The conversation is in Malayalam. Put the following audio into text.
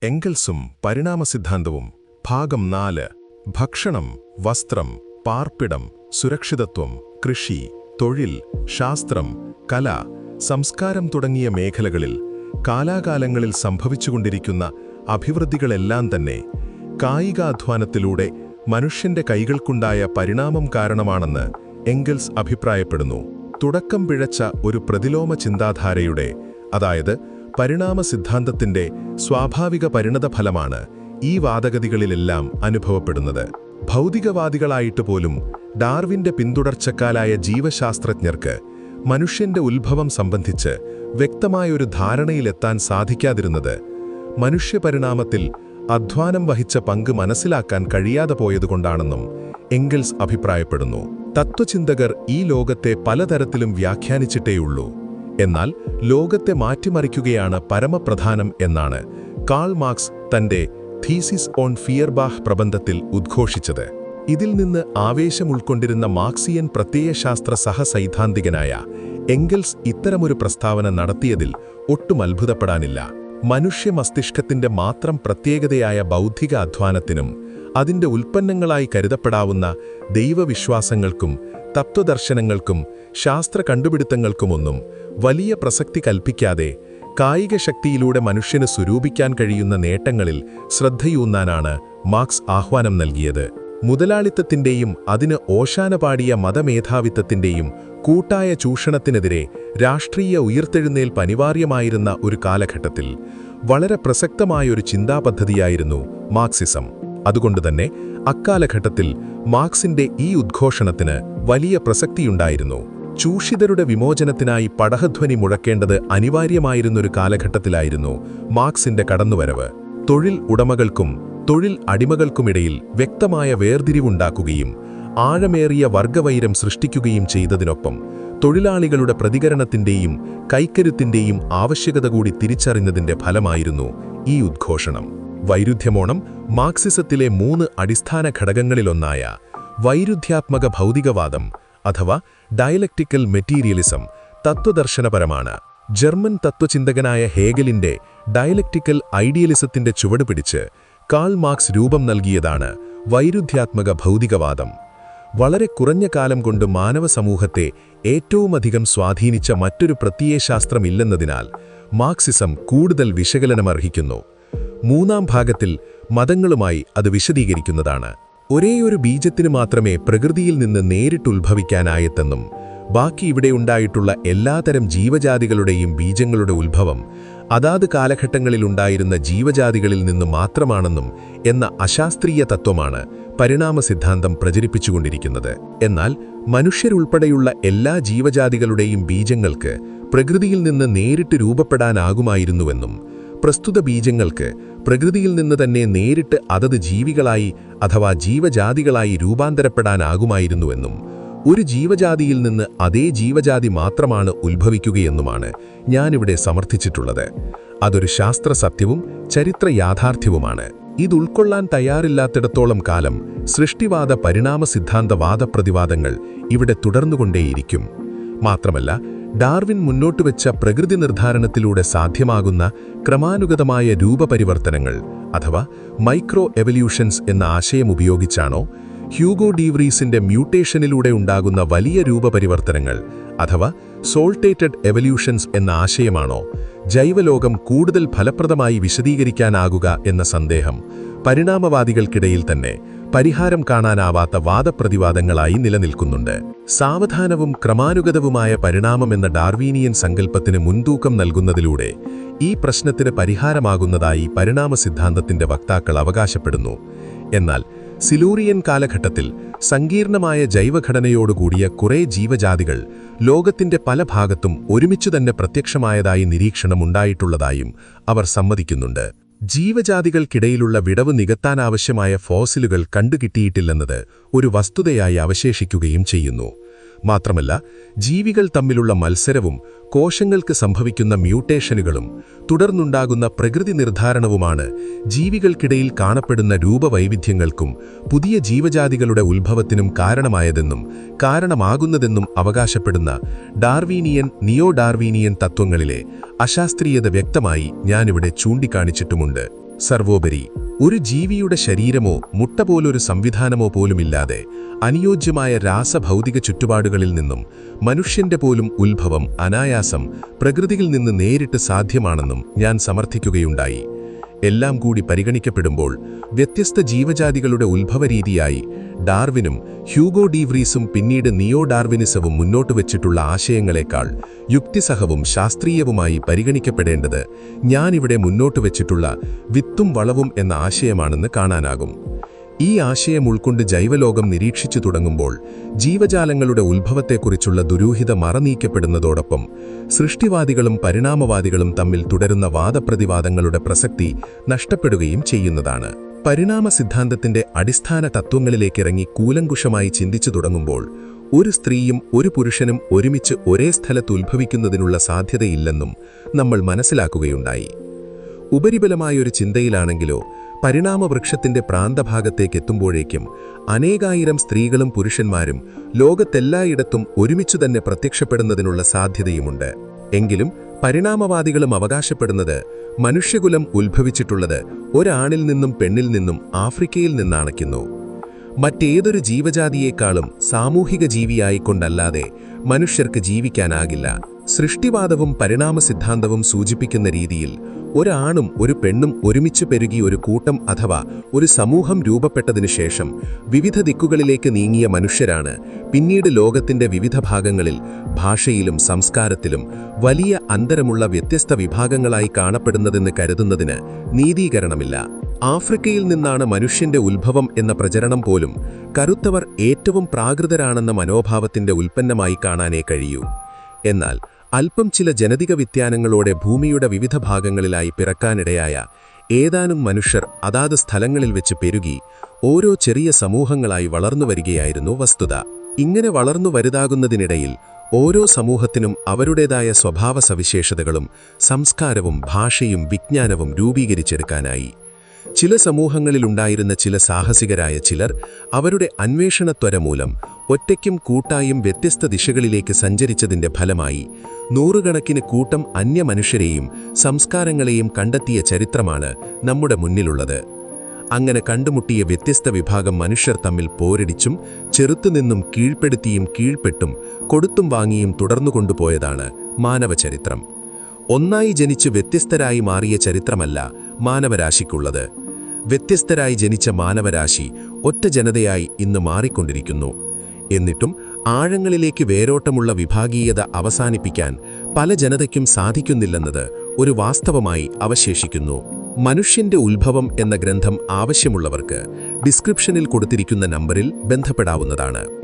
എംഗൽസും പരിണാമസിദ്ധാന്തവും ഭാഗം 4 ഭക്ഷണം, വസ്ത്രം, പാർപ്പിടം, സുരക്ഷിതത്വം, കൃഷി, തൊഴിൽ, ശാസ്ത്രം, കല, സംസ്കാരം തുടങ്ങിയ മേഖലകളിൽ കാലാകാലങ്ങളിൽ സംഭവിച്ചുകൊണ്ടിരിക്കുന്ന അഭിവൃദ്ധികളെല്ലാം തന്നെ കായികാധ്വാനത്തിലൂടെ മനുഷ്യന്റെ കൈകൾക്കുണ്ടായ പരിണാമം കാരണമാണെന്ന് എംഗൽസ് അഭിപ്രായപ്പെടുന്നു. തുടക്കം പിഴച്ച ഒരു പ്രതിലോമ ചിന്താധാരയുടെ, അതായത് പരിണാമ സിദ്ധാന്തത്തിന്റെ സ്വാഭാവിക പരിണതഫലമാണ് ഈ വാദഗതികളിലെല്ലാം അനുഭവപ്പെടുന്നത്. ഭൗതികവാദികളായിട്ട് പോലും ഡാർവിന്റെ പിന്തുടർച്ചക്കാരായ ജീവശാസ്ത്രജ്ഞർക്ക് മനുഷ്യന്റെ ഉത്ഭവം സംബന്ധിച്ച് വ്യക്തമായൊരു ധാരണയിലെത്താൻ സാധിക്കാതിരുന്നത് മനുഷ്യപരിണാമത്തിൽ അധ്വാനം വഹിച്ച പങ്ക് മനസ്സിലാക്കാൻ കഴിയാതെ പോയതുകൊണ്ടാണെന്നും എംഗൽസ് അഭിപ്രായപ്പെടുന്നു. തത്വചിന്തകർ ഈ ലോകത്തെ പലതരത്തിലും വ്യാഖ്യാനിച്ചിട്ടേയുള്ളൂ. എന്നാൽ ലോകത്തെ മാറ്റിമറിക്കുകയാണ് പരമപ്രധാനം എന്നാണ് കാൾ മാർക്സ് തന്റെ തീസിസ് ഓൺ ഫിയർബാഹ് പ്രബന്ധത്തിൽ ഉദ്ഘോഷിച്ചത്. ഇതിൽ നിന്ന് ആവേശം ഉൾക്കൊണ്ടിരുന്ന മാർക്സിയൻ പ്രത്യയശാസ്ത്ര സഹസൈദ്ധാന്തികനായ എംഗൽസ് ഇത്തരമൊരു പ്രസ്താവന നടത്തിയതിൽ ഒട്ടും അത്ഭുതപ്പെടാനില്ല. മനുഷ്യ മസ്തിഷ്കത്തിന്റെ മാത്രം പ്രത്യേകതയായ ബൗദ്ധിക അധ്വാനത്തിനും അതിന്റെ ഉൽപ്പന്നങ്ങളായി കരുതപ്പെടാവുന്ന ദൈവവിശ്വാസങ്ങൾക്കും തത്വദർശനങ്ങൾക്കും ശാസ്ത്ര കണ്ടുപിടുത്തങ്ങൾക്കുമൊന്നും വലിയ പ്രസക്തി കൽപ്പിക്കാതെ കായിക ശക്തിയിലൂടെ മനുഷ്യന് സ്വരൂപിക്കാൻ കഴിയുന്ന നേട്ടങ്ങളിൽ ശ്രദ്ധയൂന്നാനാണ് മാർക്സ് ആഹ്വാനം നൽകിയത്. മുതലാളിത്തത്തിന്റെയും അതിന് ഓശാന പാടിയ മതമേധാവിത്വത്തിന്റെയും കൂട്ടായ ചൂഷണത്തിനെതിരെ രാഷ്ട്രീയ ഉയിർത്തെഴുന്നേൽപ്പ് അനിവാര്യമായിരുന്ന ഒരു കാലഘട്ടത്തിൽ വളരെ പ്രസക്തമായൊരു ചിന്താപദ്ധതിയായിരുന്നു മാർക്സിസം. അതുകൊണ്ടുതന്നെ അക്കാലഘട്ടത്തിൽ മാർക്സിന്റെ ഈ ഉദ്ഘോഷണത്തിന് വലിയ പ്രസക്തിയുണ്ടായിരുന്നു. ചൂഷിതരുടെ വിമോചനത്തിനായി പടഹധ്വനി മുഴക്കേണ്ടത് അനിവാര്യമായിരുന്നൊരു കാലഘട്ടത്തിലായിരുന്നു മാർക്സിന്റെ കടന്നുവരവ്. തൊഴിൽ ഉടമകൾക്കും തൊഴിൽ അടിമകൾക്കുമിടയിൽ വ്യക്തമായ വേർതിരിവുണ്ടാക്കുകയും ആഴമേറിയ വർഗവൈരം സൃഷ്ടിക്കുകയും ചെയ്തതിനൊപ്പം തൊഴിലാളികളുടെ പ്രതികരണത്തിന്റെയും കൈക്കരുത്തിന്റെയും ആവശ്യകത കൂടി തിരിച്ചറിഞ്ഞതിന്റെ ഫലമായിരുന്നു ഈ ഉദ്ഘോഷണം. വൈരുദ്ധ്യമോണം മാർക്സിസത്തിലെ 3 അടിസ്ഥാന ഘടകങ്ങളിലൊന്നായ വൈരുദ്ധ്യാത്മക ഭൗതികവാദം അഥവാ ഡയലക്റ്റിക്കൽ മെറ്റീരിയലിസം തത്വദർശനപരമാണ്. ജർമ്മൻ തത്വചിന്തകനായ ഹേഗലിന്റെ ഡയലക്റ്റിക്കൽ ഐഡിയലിസത്തിന്റെ ചുവടുപിടിച്ച് കാൾ മാർക്സ് രൂപം നൽകിയതാണ് വൈരുദ്ധ്യാത്മക ഭൗതികവാദം. വളരെ കുറഞ്ഞ കാലം കൊണ്ട് മാനവ സമൂഹത്തെ ഏറ്റവുമധികം സ്വാധീനിച്ച മറ്റൊരു പ്രത്യയശാസ്ത്രമില്ലെന്നതിനാൽ മാർക്സിസം കൂടുതൽ വിശകലനമർഹിക്കുന്നു. 3-ാം ഭാഗത്തിൽ മതങ്ങളുമായി അത് വിശദീകരിക്കുന്നതാണ്. ഒരേയൊരു ബീജത്തിന് മാത്രമേ പ്രകൃതിയിൽ നിന്ന് നേരിട്ടുത്ഭവിക്കാനായെന്നും ബാക്കി ഇവിടെയുണ്ടായിട്ടുള്ള എല്ലാത്തരം ജീവജാതികളുടെയും ബീജങ്ങളുടെ ഉത്ഭവം അതാത് കാലഘട്ടങ്ങളിലുണ്ടായിരുന്ന ജീവജാതികളിൽ നിന്ന് മാത്രമാണെന്നും എന്ന അശാസ്ത്രീയ തത്വമാണ് പരിണാമ സിദ്ധാന്തം പ്രചരിപ്പിച്ചുകൊണ്ടിരിക്കുന്നത്. എന്നാൽ മനുഷ്യരുൾപ്പെടെയുള്ള എല്ലാ ജീവജാതികളുടെയും ബീജങ്ങൾക്ക് പ്രകൃതിയിൽ നിന്ന് നേരിട്ട് രൂപപ്പെടാനാകുമായിരുന്നുവെന്നും പ്രസ്തുത ബീജങ്ങൾക്ക് പ്രകൃതിയിൽ നിന്ന് തന്നെ നേരിട്ട് അതത് ജീവികളായി അഥവാ ജീവജാതികളായി രൂപാന്തരപ്പെടാനാകുമായിരുന്നുവെന്നും ഒരു ജീവജാതിയിൽ നിന്ന് അതേ ജീവജാതി മാത്രമാണ് ഉത്ഭവിക്കുകയെന്നുമാണ് ഞാനിവിടെ സമർത്ഥിച്ചിട്ടുള്ളത്. അതൊരു ശാസ്ത്ര സത്യവും ചരിത്ര യാഥാർത്ഥ്യവുമാണ്. ഇത് ഉൾക്കൊള്ളാൻ തയ്യാറില്ലാത്തിടത്തോളം കാലം സൃഷ്ടിവാദ പരിണാമ സിദ്ധാന്ത വാദപ്രതിവാദങ്ങൾ ഇവിടെ തുടർന്നുകൊണ്ടേയിരിക്കും. മാത്രമല്ല, ഡാർവിൻ മുന്നോട്ടുവെച്ച പ്രകൃതി നിർദ്ധാരണത്തിലൂടെ സാധ്യമാകുന്ന ക്രമാനുഗതമായ രൂപപരിവർത്തനങ്ങൾ അഥവാ മൈക്രോ എവല്യൂഷൻസ് എന്ന ആശയം ഉപയോഗിച്ചാണോ ഹ്യൂഗോ ഡീവ്രീസിന്റെ മ്യൂട്ടേഷനിലൂടെ ഉണ്ടാകുന്ന വലിയ രൂപപരിവർത്തനങ്ങൾ അഥവാ സോൾട്ടേറ്റഡ് എവല്യൂഷൻസ് എന്ന ആശയമാണോ ജൈവലോകം കൂടുതൽ ഫലപ്രദമായി വിശദീകരിക്കാനാകുക എന്ന സന്ദേഹം പരിണാമവാദികൾക്കിടയിൽ തന്നെ പരിഹാരം കാണാനാവാത്ത വാദപ്രതിവാദങ്ങളായി നിലനിൽക്കുന്നുണ്ട്. സാവധാനവും ക്രമാനുഗതവുമായ പരിണാമമെന്ന ഡാർവീനിയൻ സങ്കല്പത്തിന് മുൻതൂക്കം നൽകുന്നതിലൂടെ ഈ പ്രശ്നത്തിന് പരിഹാരമാകുന്നതായി പരിണാമ സിദ്ധാന്തത്തിന്റെ വക്താക്കൾ അവകാശപ്പെടുന്നു. എന്നാൽ സിലൂറിയൻ കാലഘട്ടത്തിൽ സങ്കീർണമായ ജൈവഘടനയോടുകൂടിയ കുറേ ജീവജാതികൾ ലോകത്തിന്റെ പല ഭാഗത്തും ഒരുമിച്ചു തന്നെ പ്രത്യക്ഷമായതായി നിരീക്ഷണമുണ്ടായിട്ടുള്ളതായും അവർ സമ്മതിക്കുന്നുണ്ട്. ജീവജാതികൾക്കിടയിലുള്ള വിടവ് നികത്താനാവശ്യമായ ഫോസിലുകൾ കണ്ടുകിട്ടിയിട്ടില്ലെന്നത് ഒരു വസ്തുതയായി അവശേഷിക്കുകയും ചെയ്യുന്നു. മാത്രമല്ല, ജീവികൾ തമ്മിലുള്ള മത്സരവും കോശങ്ങൾക്ക് സംഭവിക്കുന്ന മ്യൂട്ടേഷനുകളും തുടർന്നുണ്ടാകുന്ന പ്രകൃതി നിർദ്ധാരണവുമാണ് ജീവികൾക്കിടയിൽ കാണപ്പെടുന്ന രൂപവൈവിധ്യങ്ങൾക്കും പുതിയ ജീവജാതികളുടെ ഉത്ഭവത്തിനും കാരണമായതെന്നും കാരണമാകുന്നതെന്നും അവകാശപ്പെടുന്ന ഡാർവീനിയൻ നിയോ ഡാർവീനിയൻ തത്വങ്ങളിലെ അശാസ്ത്രീയത വ്യക്തമായി ഞാനിവിടെ ചൂണ്ടിക്കാണിച്ചിട്ടുമുണ്ട്. സർവോപരി ഒരു ജീവിയുടെ ശരീരമോ മുട്ട പോലൊരു സംവിധാനമോ പോലുമില്ലാതെ അനുയോജ്യമായ രാസഭൗതിക ചുറ്റുപാടുകളിൽ നിന്നും മനുഷ്യന്റെ പോലും ഉത്ഭവം അനായാസം പ്രകൃതിയിൽ നിന്ന് നേരിട്ട് സാധ്യമാണെന്നും ഞാൻ സമർത്ഥിക്കുകയുണ്ടായി. എല്ലാം കൂടി പരിഗണിക്കപ്പെടുമ്പോൾ വ്യത്യസ്ത ജീവജാതികളുടെ ഉത്ഭവരീതിയായി ഡാർവിനും ഹ്യൂഗോ ഡി വ്രീസും പിന്നീട് നിയോ ഡാർവിനിസവും മുന്നോട്ട് വച്ചിട്ടുള്ള ആശയങ്ങളെക്കാൾ യുക്തിസഹവും ശാസ്ത്രീയവുമായി പരിഗണിക്കപ്പെടേണ്ടത് ഞാനിവിടെ മുന്നോട്ട് വച്ചിട്ടുള്ള വിത്തും വളവും എന്ന ആശയമാണെന്ന് കാണാനാകും. ഈ ആശയം ഉൾക്കൊണ്ട് ജൈവലോകം നിരീക്ഷിച്ചു തുടങ്ങുമ്പോൾ ജീവജാലങ്ങളുടെ ഉത്ഭവത്തെക്കുറിച്ചുള്ള ദുരൂഹത മറനീക്കപ്പെടുന്നതോടൊപ്പം സൃഷ്ടിവാദികളും പരിണാമവാദികളും തമ്മിൽ തുടരുന്ന വാദപ്രതിവാദങ്ങളുടെ പ്രസക്തി നഷ്ടപ്പെടുകയും ചെയ്യുന്നതാണ്. പരിണാമ സിദ്ധാന്തത്തിന്റെ അടിസ്ഥാന തത്വങ്ങളിലേക്കിറങ്ങി കൂലങ്കുഷമായി ചിന്തിച്ചു തുടങ്ങുമ്പോൾ ഒരു സ്ത്രീയും ഒരു പുരുഷനും ഒരുമിച്ച് ഒരേ സ്ഥലത്ത് ഉത്ഭവിക്കുന്നതിനുള്ള സാധ്യതയില്ലെന്നും നമ്മൾ മനസ്സിലാക്കുകയുണ്ടായി. ഉപരിബലമായൊരു ചിന്തയിലാണെങ്കിലോ പരിണാമവൃക്ഷത്തിന്റെ പ്രാന്തഭാഗത്തേക്കെത്തുമ്പോഴേക്കും അനേകായിരം സ്ത്രീകളും പുരുഷന്മാരും ലോകത്തെല്ലായിടത്തും ഒരുമിച്ചു തന്നെ പ്രത്യക്ഷപ്പെടുന്നതിനുള്ള സാധ്യതയുമുണ്ട്. എങ്കിലും പരിണാമവാദികളും അവകാശപ്പെടുന്നത് മനുഷ്യകുലം ഉത്ഭവിച്ചിട്ടുള്ളത് ഒരാണിൽ നിന്നും പെണ്ണിൽ നിന്നും ആഫ്രിക്കയിൽ നിന്നാണെന്നു. മറ്റേതൊരു ജീവജാതിയേക്കാളും സാമൂഹിക ജീവിയായിക്കൊണ്ടല്ലാതെ മനുഷ്യർക്ക് ജീവിക്കാനാകില്ല. സൃഷ്ടിവാദവും പരിണാമ സിദ്ധാന്തവും സൂചിപ്പിക്കുന്ന രീതിയിൽ ഒരാണും ഒരു പെണ്ണും ഒരുമിച്ച് പെരുകി ഒരു കൂട്ടം അഥവാ ഒരു സമൂഹം രൂപപ്പെട്ടതിനു ശേഷം വിവിധ ദിക്കുകളിലേക്ക് നീങ്ങിയ മനുഷ്യരാണ് പിന്നീട് ലോകത്തിന്റെ വിവിധ ഭാഗങ്ങളിൽ ഭാഷയിലും സംസ്കാരത്തിലും വലിയ അന്തരമുള്ള വ്യത്യസ്ത വിഭാഗങ്ങളായി കാണപ്പെടുന്നതെന്ന് കരുതുന്നതിന് നീതീകരണമില്ല. ആഫ്രിക്കയിൽ നിന്നാണ് മനുഷ്യന്റെ ഉത്ഭവം എന്ന പ്രചരണം പോലും കറുത്തവർ ഏറ്റവും പ്രാകൃതരാണെന്ന മനോഭാവത്തിന്റെ ഉൽപ്പന്നമായി കാണാനേ കഴിയൂ. എന്നാൽ അല്പം ചില ജനിതക വ്യത്യാനങ്ങളോടെ ഭൂമിയുടെ വിവിധ ഭാഗങ്ങളിലായി പിറക്കാനിടയായ ഏതാനും മനുഷ്യർ അതാത് സ്ഥലങ്ങളിൽ വെച്ച് പെരുകി ഓരോ ചെറിയ സമൂഹങ്ങളായി വളർന്നുവരികയായിരുന്നു വസ്തുത. ഇങ്ങനെ വളർന്നു വലുതാകുന്നതിനിടയിൽ ഓരോ സമൂഹത്തിനും അവരുടേതായ സ്വഭാവ സവിശേഷതകളും സംസ്കാരവും ഭാഷയും വിജ്ഞാനവും രൂപീകരിച്ചെടുക്കാനായി. ചില സമൂഹങ്ങളിലുണ്ടായിരുന്ന ചില സാഹസികരായ ചിലർ അവരുടെ അന്വേഷണത്വര മൂലം ഒറ്റയ്ക്കും കൂട്ടായും വ്യത്യസ്ത ദിശകളിലേക്ക് സഞ്ചരിച്ചതിന്റെ ഫലമായി നൂറുകണക്കിന് കൂട്ടം അന്യമനുഷ്യരെയും സംസ്കാരങ്ങളെയും കണ്ടെത്തിയ ചരിത്രമാണ് നമ്മുടെ മുന്നിലുള്ളത്. അങ്ങനെ കണ്ടുമുട്ടിയ വ്യത്യസ്ത വിഭാഗം മനുഷ്യർ തമ്മിൽ പോരടിച്ചും ചെറുത്തുനിന്നും കീഴ്പ്പെടുത്തിയും കീഴ്പ്പെട്ടും കൊടുത്തും വാങ്ങിയും തുടർന്നുകൊണ്ടുപോയതാണ് മാനവചരിത്രം. ഒന്നായി ജനിച്ച് വ്യത്യസ്തരായി മാറിയ ചരിത്രമല്ല മാനവരാശിക്കുള്ളത്. വ്യത്യസ്തരായി ജനിച്ച മാനവരാശി ഒറ്റ ജനതയായി ഇന്ന് മാറിക്കൊണ്ടിരിക്കുന്നു. എന്നിട്ടും ആഴങ്ങളിലേക്ക് വേരോട്ടമുള്ള വിഭാഗീയത അവസാനിപ്പിക്കാൻ പല ജനതയ്ക്കും സാധിക്കുന്നില്ലെന്നത് ഒരു വാസ്തവമായി അവശേഷിക്കുന്നു. മനുഷ്യന്റെ ഉത്ഭവം എന്ന ഗ്രന്ഥം ആവശ്യമുള്ളവർക്ക് ഡിസ്ക്രിപ്ഷനിൽ കൊടുത്തിരിക്കുന്ന നമ്പറിൽ ബന്ധപ്പെടാവുന്നതാണ്.